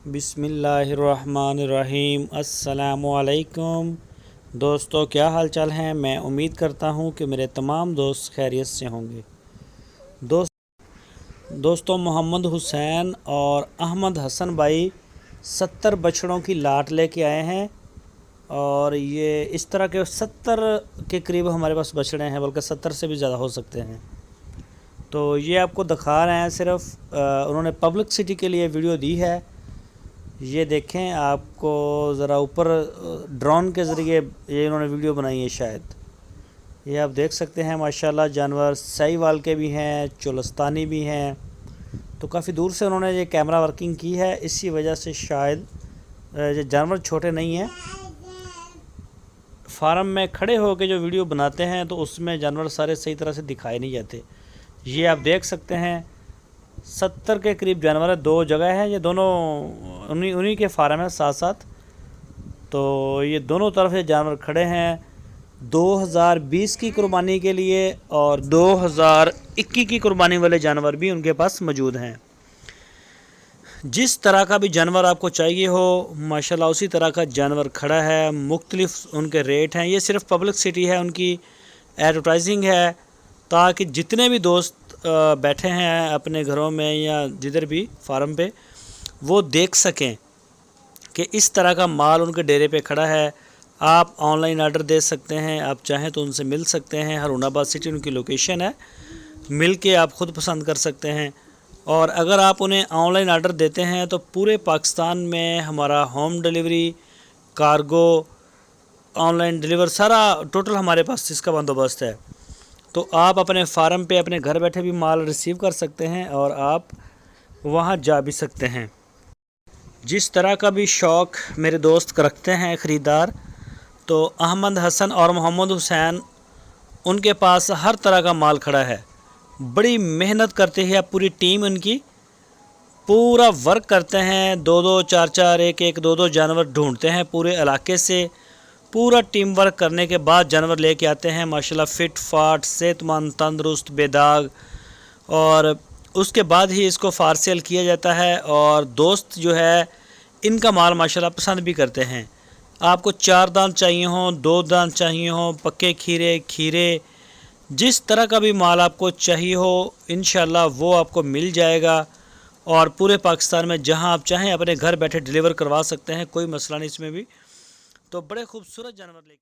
बिस्मिल्लाहिर्रहमानिर्रहीम। अस्सलामुअलैकुम दोस्तों, क्या हाल चाल हैं। मैं उम्मीद करता हूं कि मेरे तमाम दोस्त खैरियत से होंगे। दोस्तों मोहम्मद हुसैन और अहमद हसन भाई 70 बछड़ों की लाट लेके आए हैं और ये इस तरह के 70 के करीब हमारे पास बछड़े हैं, बल्कि 70 से भी ज़्यादा हो सकते हैं। तो ये आपको दिखा रहे हैं, सिर्फ उन्होंने पब्लिसिटी के लिए वीडियो दी है। ये देखें, आपको ज़रा ऊपर ड्रोन के ज़रिए ये इन्होंने वीडियो बनाई है। शायद ये आप देख सकते हैं। माशाल्लाह जानवर साहीवाल के भी हैं, चोलस्तानी भी हैं। तो काफ़ी दूर से उन्होंने ये कैमरा वर्किंग की है, इसी वजह से शायद ये जानवर छोटे नहीं हैं। फार्म में खड़े होकर जो वीडियो बनाते हैं तो उसमें जानवर सारे सही तरह से दिखाए नहीं जाते। ये आप देख सकते हैं 70 के करीब जानवर है। 2 जगह है, ये दोनों उन्हीं के फार्म है साथ साथ। तो ये दोनों तरफ से जानवर खड़े हैं 2020 की कुर्बानी के लिए, और 2021 की कुर्बानी वाले जानवर भी उनके पास मौजूद हैं। जिस तरह का भी जानवर आपको चाहिए हो माशाल्लाह उसी तरह का जानवर खड़ा है। मुख्तलिफ उनके रेट हैं। ये सिर्फ पब्लिसिटी है, उनकी एडवर्टाइजिंग है, ताकि जितने भी दोस्त बैठे हैं अपने घरों में या जिधर भी फार्म पे, वो देख सकें कि इस तरह का माल उनके डेरे पे खड़ा है। आप ऑनलाइन आर्डर दे सकते हैं, आप चाहें तो उनसे मिल सकते हैं। हारूनाबाद सिटी उनकी लोकेशन है, मिल के आप ख़ुद पसंद कर सकते हैं। और अगर आप उन्हें ऑनलाइन आर्डर देते हैं तो पूरे पाकिस्तान में हमारा home delivery, cargo, online deliver सारा टोटल हमारे पास इसका बंदोबस्त है। तो आप अपने फार्म पे अपने घर बैठे भी माल रिसीव कर सकते हैं और आप वहाँ जा भी सकते हैं। जिस तरह का भी शौक़ मेरे दोस्त रखते हैं ख़रीदार, तो अहमद हसन और मोहम्मद हुसैन उनके पास हर तरह का माल खड़ा है। बड़ी मेहनत करते हैं, पूरी टीम उनकी पूरा वर्क करते हैं। 2-2, 4-4, 1-1, 2-2 जानवर ढूंढते हैं पूरे इलाके से। पूरा टीम वर्क करने के बाद जानवर लेके आते हैं माशाल्लाह फिट फाट, सेहतमंद, तंदुरुस्त, बेदाग, और उसके बाद ही इसको फार सेल किया जाता है। और दोस्त जो है इनका माल माशाल्लाह पसंद भी करते हैं। आपको 4 दांत चाहिए हों, 2 दांत चाहिए हों, पक्के खीरे, जिस तरह का भी माल आपको चाहिए हो इंशाल्लाह वो आपको मिल जाएगा। और पूरे पाकिस्तान में जहां आप चाहें अपने घर बैठे डिलीवर करवा सकते हैं, कोई मसला नहीं इसमें भी। तो बड़े खूबसूरत जानवर लेके